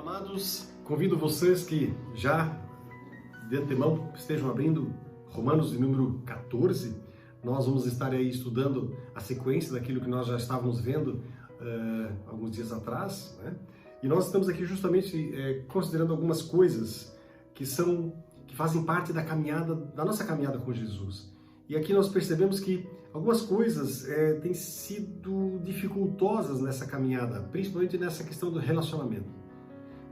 Amados, convido vocês que já de antemão estejam abrindo Romanos de número 14. Nós vamos estar aí estudando a sequência daquilo que nós já estávamos vendo alguns dias atrás, né? E nós estamos aqui justamente considerando algumas coisas que fazem parte da nossa caminhada com Jesus. E aqui nós percebemos que algumas coisas têm sido dificultosas nessa caminhada, principalmente nessa questão do relacionamento.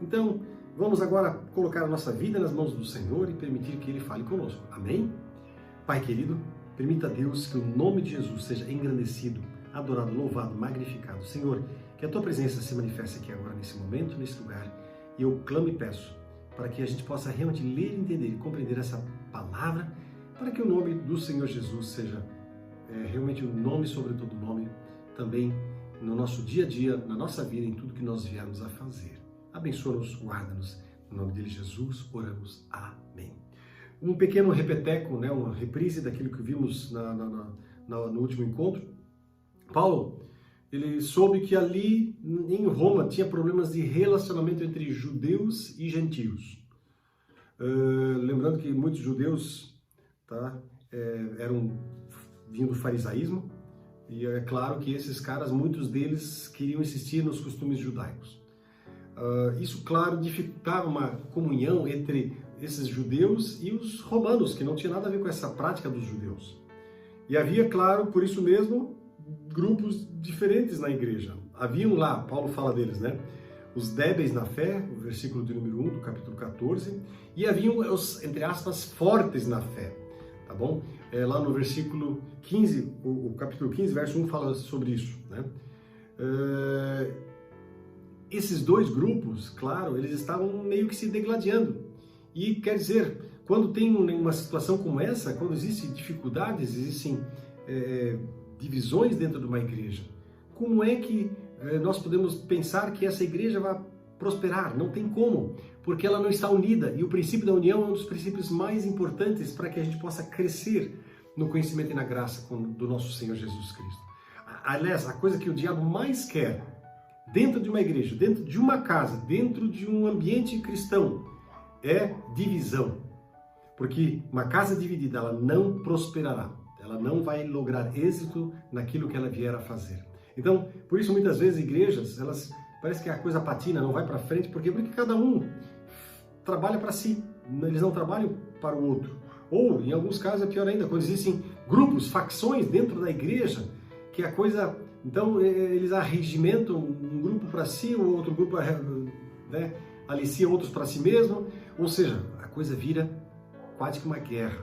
Então, vamos agora colocar a nossa vida nas mãos do Senhor e permitir que Ele fale conosco. Amém? Pai querido, permita a Deus que o nome de Jesus seja engrandecido, adorado, louvado, magnificado. Senhor, que a Tua presença se manifeste aqui agora, nesse momento, nesse lugar. E eu clamo e peço para que a gente possa realmente ler, entender e compreender essa palavra, para que o nome do Senhor Jesus seja realmente o nome sobre todo nome, também no nosso dia a dia, na nossa vida, em tudo que nós viermos a fazer. Abençoa-nos, guarda-nos. No nome dele, Jesus, oramos. Amém. Um pequeno repeteco, uma reprise daquilo que vimos no último encontro. Paulo, ele soube que ali em Roma tinha problemas de relacionamento entre judeus e gentios. Lembrando que muitos judeus vinham do farisaísmo, e é claro que esses caras, muitos deles queriam insistir nos costumes judaicos. Isso, claro, dificultava uma comunhão entre esses judeus e os romanos, que não tinha nada a ver com essa prática dos judeus. E havia, claro, por isso mesmo, grupos diferentes na igreja. Haviam lá, Paulo fala deles, os débeis na fé, o versículo de número 1 do capítulo 14, e haviam os, entre aspas, fortes na fé, tá bom? Lá no versículo 15, o capítulo 15, verso 1 fala sobre isso, Esses dois grupos, claro, eles estavam meio que se degladiando. E quer dizer, quando tem uma situação como essa, quando existem dificuldades, existem divisões dentro de uma igreja, como é que nós podemos pensar que essa igreja vai prosperar? Não tem como, porque ela não está unida. E o princípio da união é um dos princípios mais importantes para que a gente possa crescer no conhecimento e na graça do nosso Senhor Jesus Cristo. Aliás, a coisa que o diabo mais quer dentro de uma igreja, dentro de uma casa, dentro de um ambiente cristão, é divisão. Porque uma casa dividida, ela não prosperará. Ela não vai lograr êxito naquilo que ela vier a fazer. Então, por isso muitas vezes igrejas, parece que a coisa patina, não vai para frente, porque cada um trabalha para si, eles não trabalham para o outro. Ou, em alguns casos, é pior ainda, quando existem grupos, facções dentro da igreja, que a coisa... Então, eles arregimentam um grupo para si, o outro grupo alicia outros para si mesmo, ou seja, a coisa vira quase que uma guerra.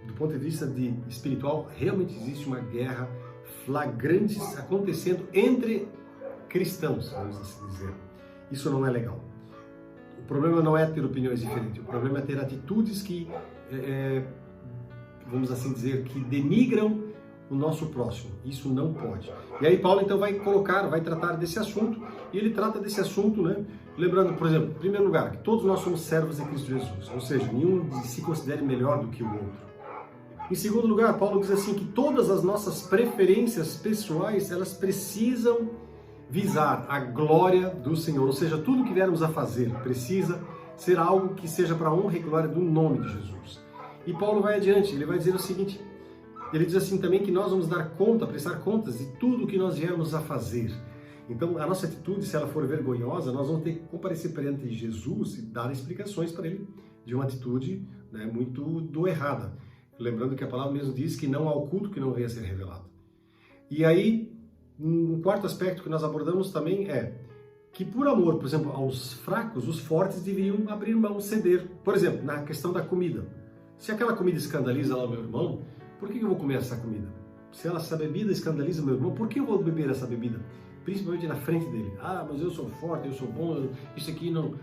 Do ponto de vista espiritual, realmente existe uma guerra flagrante acontecendo entre cristãos, vamos assim dizer. Isso não é legal. O problema não é ter opiniões diferentes, o problema é ter atitudes que, vamos assim dizer, que denigram o nosso próximo. Isso não pode. E aí Paulo então vai tratar desse assunto, e ele trata desse assunto, lembrando, por exemplo, em primeiro lugar, que todos nós somos servos de Cristo Jesus, ou seja, nenhum se considere melhor do que o outro. Em segundo lugar, Paulo diz assim que todas as nossas preferências pessoais, elas precisam visar a glória do Senhor, ou seja, tudo que viermos a fazer precisa ser algo que seja para a honra e glória do nome de Jesus. E Paulo vai adiante, ele vai dizer o seguinte: ele diz assim também que nós vamos prestar contas de tudo que nós viermos a fazer. Então, a nossa atitude, se ela for vergonhosa, nós vamos ter que comparecer perante Jesus e dar explicações para ele de uma atitude muito errada. Lembrando que a palavra mesmo diz que não há oculto que não venha a ser revelado. E aí, um quarto aspecto que nós abordamos também é que por amor, por exemplo, aos fracos, os fortes deveriam abrir mão, ceder. Por exemplo, na questão da comida. Se aquela comida escandaliza lá o meu irmão, por que eu vou comer essa comida? Se essa bebida escandaliza o meu irmão, por que eu vou beber essa bebida? Principalmente na frente dele. Ah, mas eu sou forte, eu sou bom, isso aqui não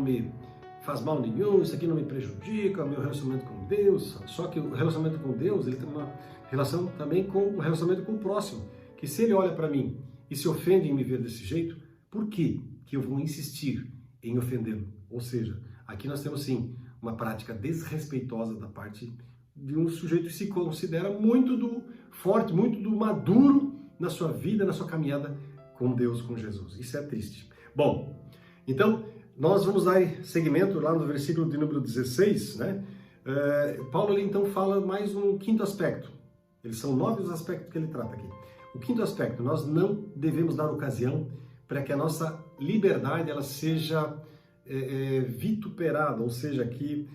me faz mal nenhum, isso aqui não me prejudica, o meu relacionamento com Deus. Só que o relacionamento com Deus, ele tem uma relação também com o relacionamento com o próximo. Que se ele olha para mim e se ofende em me ver desse jeito, por que eu vou insistir em ofendê-lo? Ou seja, aqui nós temos sim uma prática desrespeitosa da parte de um sujeito que se considera muito do forte, muito do maduro na sua vida, na sua caminhada com Deus, com Jesus. Isso é triste. Bom, então nós vamos dar seguimento lá no versículo de número 16, né? Paulo ali então fala mais um quinto aspecto. Eles são 9 os aspectos que ele trata aqui. O quinto aspecto, nós não devemos dar ocasião para que a nossa liberdade ela seja vituperada, ou seja, que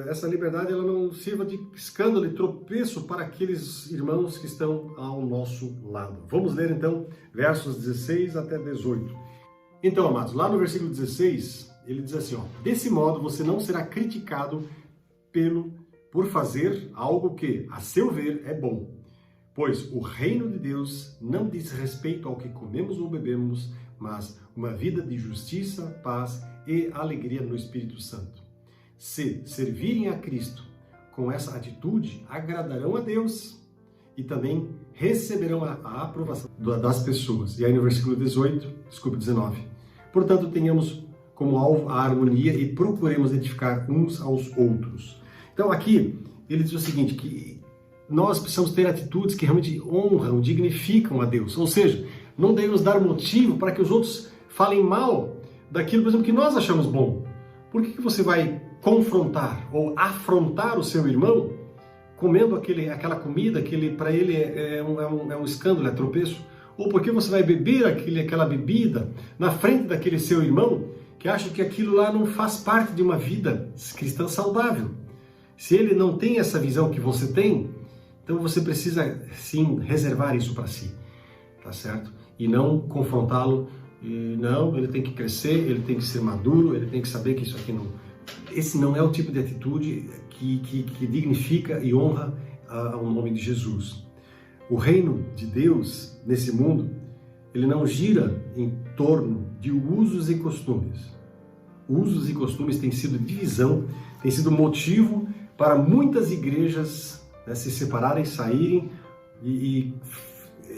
essa liberdade ela não sirva de escândalo e tropeço para aqueles irmãos que estão ao nosso lado. Vamos ler então versos 16 até 18. Então, amados, lá no versículo 16, ele diz assim, ó, desse modo você não será criticado por fazer algo que, a seu ver, é bom. Pois o reino de Deus não diz respeito ao que comemos ou bebemos, mas uma vida de justiça, paz e alegria no Espírito Santo. Se servirem a Cristo com essa atitude, agradarão a Deus e também receberão a aprovação das pessoas. E aí no versículo 19. Portanto, tenhamos como alvo a harmonia e procuremos edificar uns aos outros. Então aqui ele diz o seguinte, que nós precisamos ter atitudes que realmente honram, dignificam a Deus. Ou seja, não devemos dar motivo para que os outros falem mal daquilo, por exemplo, que nós achamos bom. Por que você vai confrontar ou afrontar o seu irmão comendo aquela comida que para ele é um escândalo, é tropeço? Ou por que você vai beber aquela bebida na frente daquele seu irmão que acha que aquilo lá não faz parte de uma vida cristã saudável? Se ele não tem essa visão que você tem, então você precisa sim reservar isso para si, tá certo? E não confrontá-lo. Não, ele tem que crescer, ele tem que ser maduro, ele tem que saber que isso aqui não... Esse não é o tipo de atitude que dignifica e honra o nome de Jesus. O reino de Deus nesse mundo, ele não gira em torno de usos e costumes. Usos e costumes têm sido divisão, têm sido motivo para muitas igrejas se separarem, saírem, e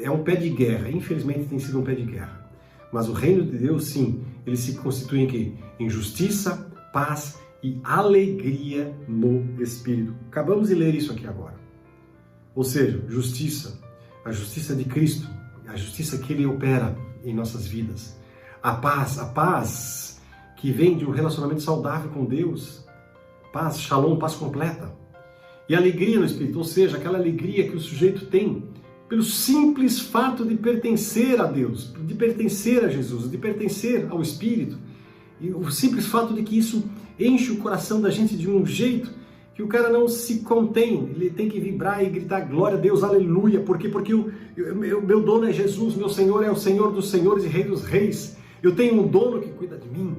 é um pé de guerra. Infelizmente tem sido um pé de guerra. Mas o reino de Deus, sim, ele se constitui em quê? Em justiça, paz e alegria no Espírito. Acabamos de ler isso aqui agora. Ou seja, justiça, a justiça de Cristo, a justiça que Ele opera em nossas vidas. A paz que vem de um relacionamento saudável com Deus. Paz, shalom, paz completa. E alegria no Espírito, ou seja, aquela alegria que o sujeito tem pelo simples fato de pertencer a Deus, de pertencer a Jesus, de pertencer ao Espírito. E o simples fato de que isso enche o coração da gente de um jeito que o cara não se contém, ele tem que vibrar e gritar glória a Deus, aleluia, porque meu dono é Jesus, meu Senhor é o Senhor dos senhores e Rei dos reis, eu tenho um dono que cuida de mim.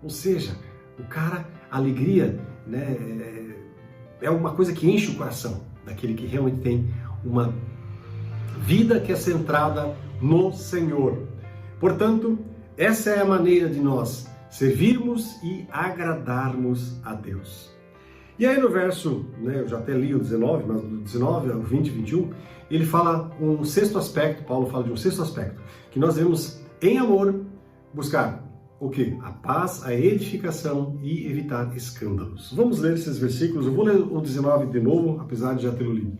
Ou seja, o cara, a alegria, né, é uma coisa que enche o coração daquele que realmente tem uma vida que é centrada no Senhor. Portanto, essa é a maneira de nós servirmos e agradarmos a Deus. E aí no verso, eu já até li o 19, mas do 19 ao 20 e 21, ele fala um sexto aspecto, Paulo fala de um sexto aspecto, que nós devemos, em amor, buscar o quê? A paz, a edificação e evitar escândalos. Vamos ler esses versículos, eu vou ler o 19 de novo, apesar de já tê-lo lido.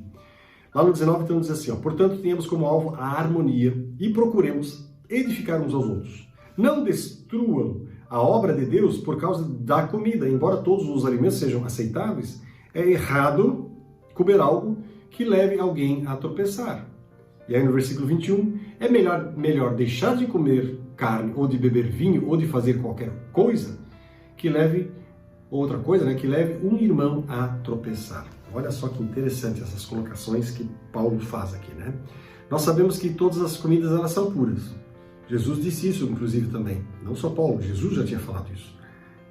Lá no 19, então, diz assim, ó, portanto, tenhamos como alvo a harmonia e procuremos edificar uns aos outros. Não destruam a obra de Deus por causa da comida. Embora todos os alimentos sejam aceitáveis, é errado comer algo que leve alguém a tropeçar. E aí no versículo 21, é melhor deixar de comer carne, ou de beber vinho, ou de fazer qualquer coisa, que leve que leve um irmão a tropeçar. Olha só que interessante essas colocações que Paulo faz aqui, né? Nós sabemos que todas as comidas elas são puras. Jesus disse isso, inclusive, também. Não só Paulo, Jesus já tinha falado isso.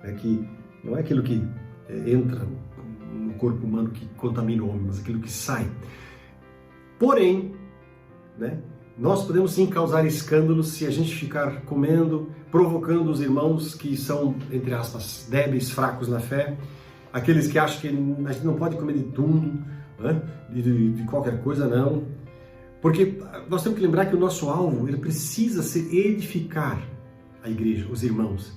É que não é aquilo que entra no corpo humano que contamina o homem, mas aquilo que sai. Porém, nós podemos sim causar escândalos se a gente ficar comendo, provocando os irmãos que são, entre aspas, débeis, fracos na fé, aqueles que acham que a gente não pode comer de tudo, de qualquer coisa, não. Porque nós temos que lembrar que o nosso alvo ele precisa ser edificar a igreja, os irmãos.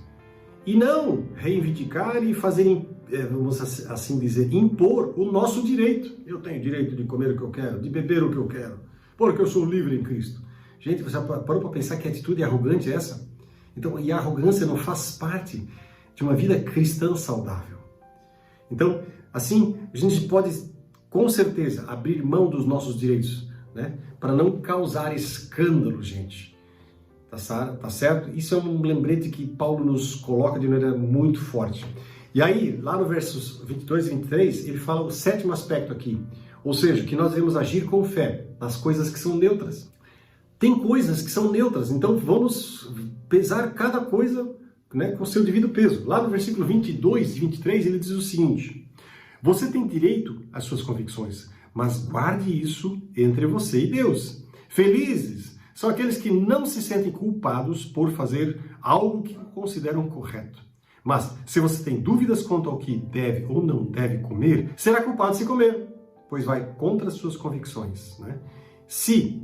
E não reivindicar e fazer, vamos assim dizer, impor o nosso direito. Eu tenho direito de comer o que eu quero, de beber o que eu quero, porque eu sou livre em Cristo. Gente, você parou para pensar que atitude arrogante é essa? Então, e a arrogância não faz parte de uma vida cristã saudável. Então, assim, a gente pode, com certeza, abrir mão dos nossos direitos, né? Para não causar escândalo, gente. Tá certo? Isso é um lembrete que Paulo nos coloca de maneira muito forte. E aí, lá no versos 22 e 23, ele fala o sétimo aspecto aqui. Ou seja, que nós devemos agir com fé nas coisas que são neutras. Tem coisas que são neutras, então vamos pesar cada coisa, né, com seu devido peso. Lá no versículo 22 e 23, ele diz o seguinte: você tem direito às suas convicções, mas guarde isso entre você e Deus. Felizes são aqueles que não se sentem culpados por fazer algo que consideram correto. Mas, se você tem dúvidas quanto ao que deve ou não deve comer, será culpado se comer, pois vai contra as suas convicções, né? Se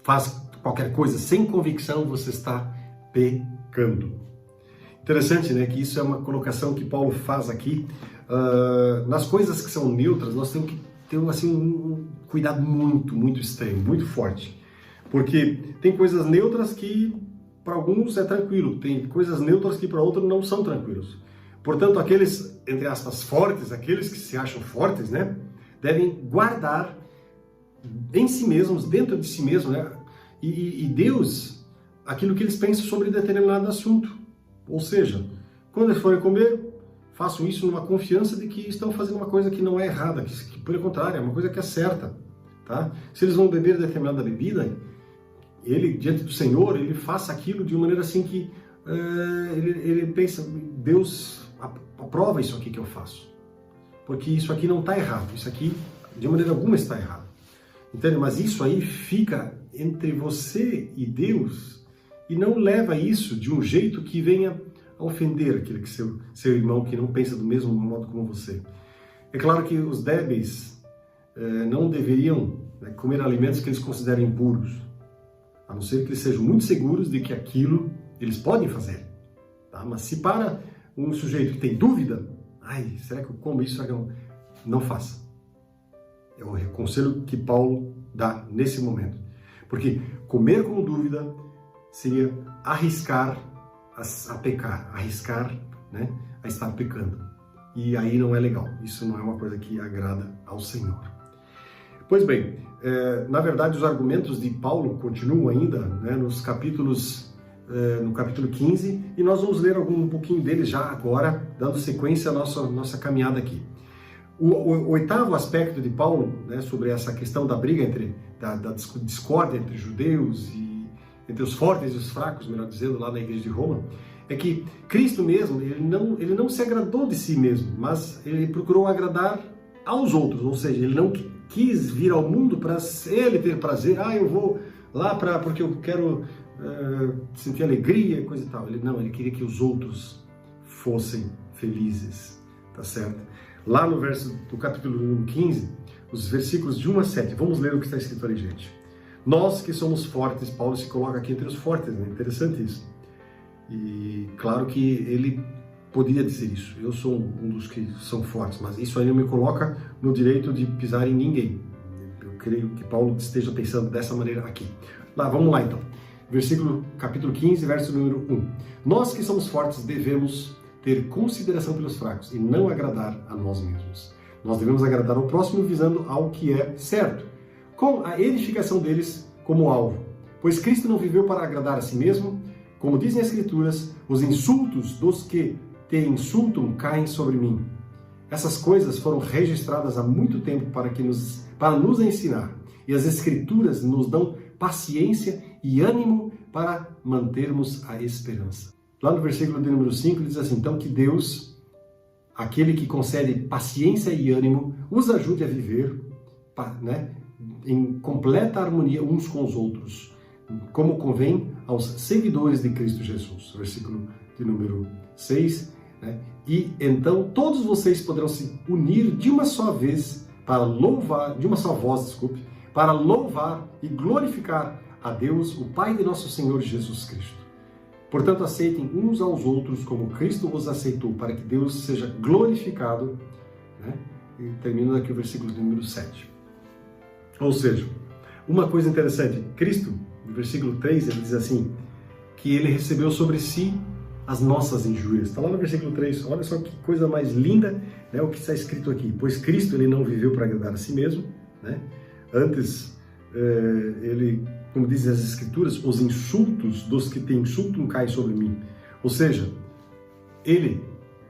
faz qualquer coisa sem convicção, você está pecando. Interessante, né? Que isso é uma colocação que Paulo faz aqui. Nas coisas que são neutras, nós temos que ter assim, um cuidado muito extremo, muito forte. Porque tem coisas neutras que para alguns é tranquilo, tem coisas neutras que para outros não são tranquilos. Portanto, aqueles, entre aspas, fortes, aqueles que se acham fortes, né, devem guardar em si mesmos, dentro de si mesmos, né, e Deus, aquilo que eles pensam sobre determinado assunto. Ou seja, quando eles forem comer, façam isso numa confiança de que estão fazendo uma coisa que não é errada, que pelo contrário, é uma coisa que é certa. Tá? Se eles vão beber determinada bebida, ele, diante do Senhor, ele faça aquilo de uma maneira assim que ele pensa, Deus aprova isso aqui que eu faço. Porque isso aqui não está errado, isso aqui de maneira alguma está errado. Entende? Mas isso aí fica entre você e Deus e não leva isso de um jeito que venha a ofender aquele que seu irmão que não pensa do mesmo modo como você. É claro que os débeis não deveriam comer alimentos que eles considerem impuros, a não ser que eles sejam muito seguros de que aquilo eles podem fazer. Tá? Mas se para um sujeito que tem dúvida, será que eu como isso? Será que eu não faça? É o conselho que Paulo dá nesse momento. Porque comer com dúvida seria arriscar a pecar, arriscar, né, a estar pecando. E aí não é legal. Isso não é uma coisa que agrada ao Senhor. Pois bem, na verdade os argumentos de Paulo continuam ainda, né, no capítulo 15, e nós vamos ler um pouquinho deles já agora, dando sequência à nossa caminhada aqui. O oitavo aspecto de Paulo, né, sobre essa questão da briga da discórdia entre judeus e entre os fortes e os fracos, melhor dizendo, lá na igreja de Roma, é que Cristo mesmo, ele não se agradou de si mesmo, mas ele procurou agradar aos outros, ou seja, ele não quis vir ao mundo para ele ter prazer, eu vou lá porque eu quero sentir alegria, coisa e tal. Ele queria que os outros fossem felizes, tá certo? Lá no verso do capítulo 15, os versículos de 1 a 7, vamos ler o que está escrito ali, gente. Nós que somos fortes, Paulo se coloca aqui entre os fortes, né? Interessante isso. E claro que ele poderia dizer isso, eu sou um dos que são fortes, mas isso aí não me coloca no direito de pisar em ninguém. Eu creio que Paulo esteja pensando dessa maneira aqui. Vamos lá então. Capítulo 15, verso número 1. Nós que somos fortes devemos ter consideração pelos fracos e não agradar a nós mesmos. Nós devemos agradar ao próximo visando ao que é certo, com a edificação deles como alvo. Pois Cristo não viveu para agradar a si mesmo, como dizem as Escrituras, os insultos dos que te insultam caem sobre mim. Essas coisas foram registradas há muito tempo para nos ensinar, e as Escrituras nos dão paciência e ânimo para mantermos a esperança. Lá no versículo de número 5 diz assim: então que Deus, aquele que concede paciência e ânimo, os ajude a viver, né, em completa harmonia uns com os outros, como convém aos seguidores de Cristo Jesus. Versículo de número 6. Né? E então todos vocês poderão se unir de uma só vez para louvar, de uma só voz, para louvar e glorificar a Deus, o Pai de nosso Senhor Jesus Cristo. Portanto, aceitem uns aos outros como Cristo os aceitou, para que Deus seja glorificado. Né? E termino aqui o versículo de número 7. Ou seja, uma coisa interessante, Cristo, no versículo 3, ele diz assim, que ele recebeu sobre si as nossas injúrias. Está lá no versículo 3, olha só que coisa mais linda, né, o que está escrito aqui. Pois Cristo, ele não viveu para agradar a si mesmo, né? Antes, ele, como dizem as Escrituras, os insultos dos que te insultam caem sobre mim. Ou seja, ele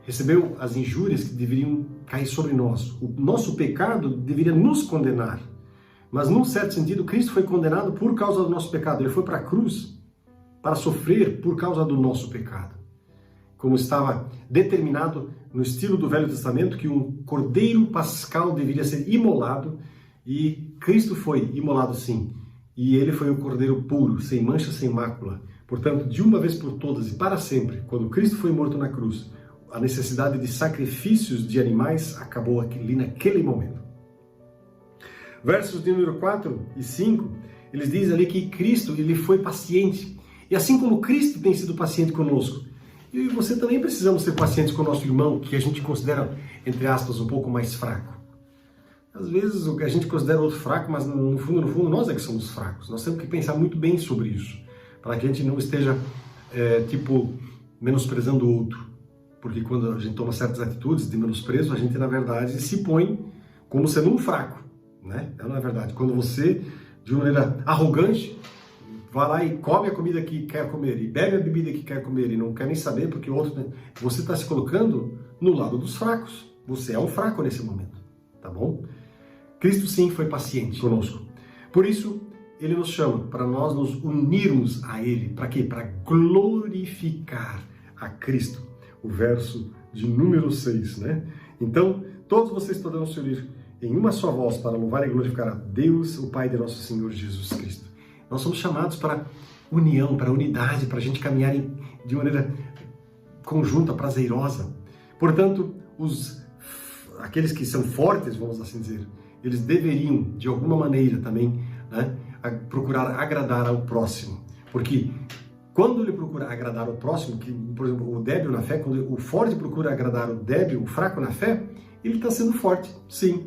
recebeu as injúrias que deveriam cair sobre nós. O nosso pecado deveria nos condenar. Mas, num certo sentido, Cristo foi condenado por causa do nosso pecado. Ele foi para a cruz para sofrer por causa do nosso pecado. Como estava determinado no estilo do Velho Testamento, que um cordeiro pascal deveria ser imolado, e Cristo foi imolado sim. E ele foi um cordeiro puro, sem mancha, sem mácula. Portanto, de uma vez por todas e para sempre, quando Cristo foi morto na cruz, a necessidade de sacrifícios de animais acabou ali naquele momento. Versos de número 4 e 5, eles dizem ali que Cristo ele foi paciente. E assim como Cristo tem sido paciente conosco, eu e você também precisamos ser pacientes com o nosso irmão, que a gente considera, entre aspas, um pouco mais fraco. Às vezes a gente considera outro fraco, mas no fundo, nós é que somos fracos. Nós temos que pensar muito bem sobre isso, para que a gente não esteja, menosprezando o outro. Porque quando a gente toma certas atitudes de menosprezo, a gente, na verdade, se põe como sendo um fraco, né? Não é verdade. Quando você, de uma maneira arrogante, vai lá e come a comida que quer comer, e bebe a bebida que quer comer, e não quer nem saber, porque o outro... Você está se colocando no lado dos fracos. Você é um fraco nesse momento, tá bom? Cristo, sim, foi paciente conosco. Por isso, ele nos chama para nós nos unirmos a ele. Para quê? Para glorificar a Cristo. O verso de número 6, né? Então, todos vocês poderão se unir em uma só voz para louvar e glorificar a Deus, o Pai de nosso Senhor Jesus Cristo. Nós somos chamados para união, para unidade, para a gente caminhar de maneira conjunta, prazerosa. Portanto, aqueles que são fortes, vamos assim dizer, eles deveriam, de alguma maneira também, né, procurar agradar ao próximo. Porque quando ele procura agradar o próximo, que, por exemplo, o débil na fé, quando o forte procura agradar o débil, o fraco na fé, ele está sendo forte, sim.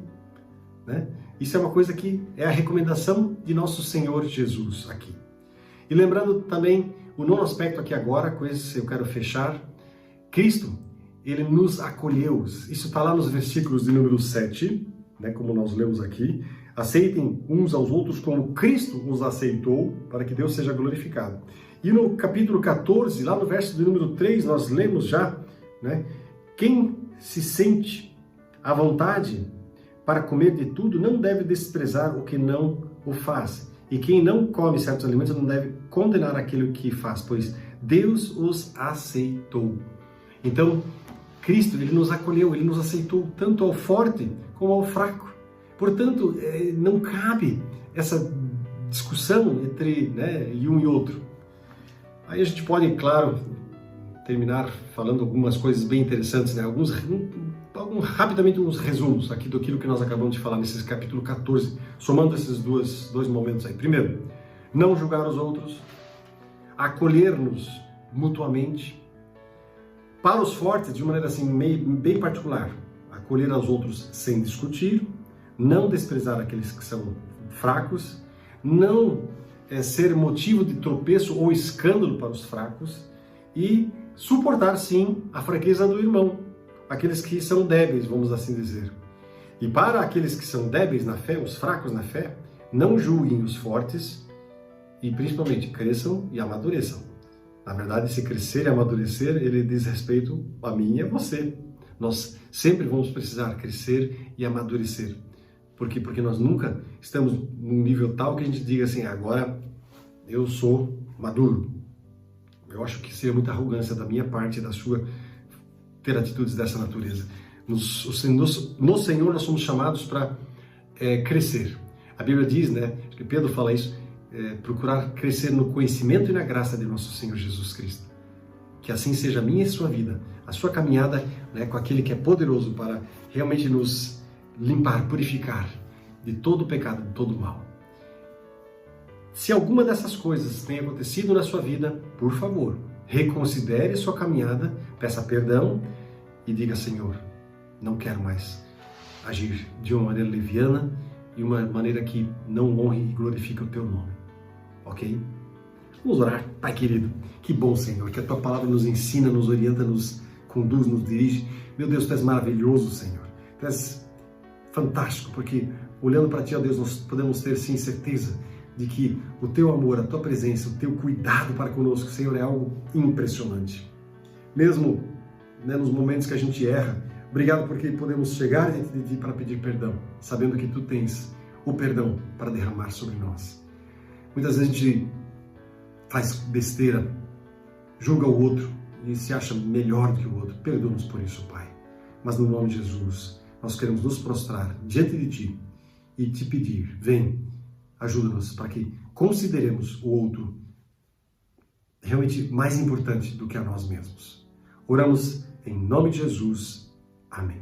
Né? Isso é uma coisa que é a recomendação de nosso Senhor Jesus aqui. E lembrando também o nono aspecto aqui agora, com esse eu quero fechar, Cristo, ele nos acolheu. Isso está lá nos versículos de número 7, né, como nós lemos aqui. Aceitem uns aos outros como Cristo os aceitou, para que Deus seja glorificado. E no capítulo 14, lá no verso de número 3, nós lemos já, né, quem se sente à vontade para comer de tudo não deve desprezar o que não o faz. E quem não come certos alimentos não deve condenar aquilo que faz, pois Deus os aceitou. Então, Cristo, ele nos acolheu, ele nos aceitou tanto ao forte como ao fraco. Portanto, não cabe essa discussão entre, né, um e outro. Aí a gente pode, claro, terminar falando algumas coisas bem interessantes, né? Rapidamente uns resumos aqui daquilo que nós acabamos de falar nesse capítulo 14, somando esses dois momentos aí. Primeiro, não julgar os outros, acolher-nos mutuamente. Para os fortes, de uma maneira assim, bem particular, acolher aos outros sem discutir, não desprezar aqueles que são fracos, não ser motivo de tropeço ou escândalo para os fracos e suportar, sim, a fraqueza do irmão, aqueles que são débeis, vamos assim dizer. E para aqueles que são débeis na fé, os fracos na fé, não julguem os fortes e, principalmente, cresçam e amadureçam. Na verdade, se crescer e amadurecer, ele diz respeito a mim e a você. Nós sempre vamos precisar crescer e amadurecer. Por quê? Porque nós nunca estamos num nível tal que a gente diga assim, agora eu sou maduro. Eu acho que seria muita arrogância da minha parte e da sua ter atitudes dessa natureza. No Senhor nós somos chamados para crescer. A Bíblia diz, né, acho que Pedro fala isso, procurar crescer no conhecimento e na graça de nosso Senhor Jesus Cristo. Que assim seja a minha e a sua vida, a sua caminhada, né, com aquele que é poderoso para realmente nos limpar, purificar de todo o pecado, de todo o mal. Se alguma dessas coisas tem acontecido na sua vida, por favor, reconsidere sua caminhada, peça perdão e diga, Senhor, não quero mais agir de uma maneira leviana e uma maneira que não honre e glorifique o teu nome. Ok? Vamos orar. Pai querido, que bom, Senhor, que a Tua palavra nos ensina, nos orienta, nos conduz, nos dirige. Meu Deus, Tu és maravilhoso, Senhor. Tu és fantástico, porque olhando para Ti, ó Deus, nós podemos ter sim certeza de que o Teu amor, a Tua presença, o Teu cuidado para conosco, Senhor, é algo impressionante. Mesmo nos momentos que a gente erra, obrigado porque podemos chegar diante de Ti para pedir perdão, sabendo que Tu tens o perdão para derramar sobre nós. Muitas vezes a gente faz besteira, julga o outro e se acha melhor do que o outro. Perdoa-nos por isso, Pai. Mas no nome de Jesus, nós queremos nos prostrar diante de Ti e Te pedir, vem, ajuda-nos para que consideremos o outro realmente mais importante do que a nós mesmos. Oramos em nome de Jesus. Amém.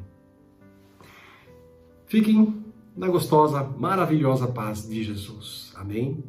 Fiquem na gostosa, maravilhosa paz de Jesus. Amém.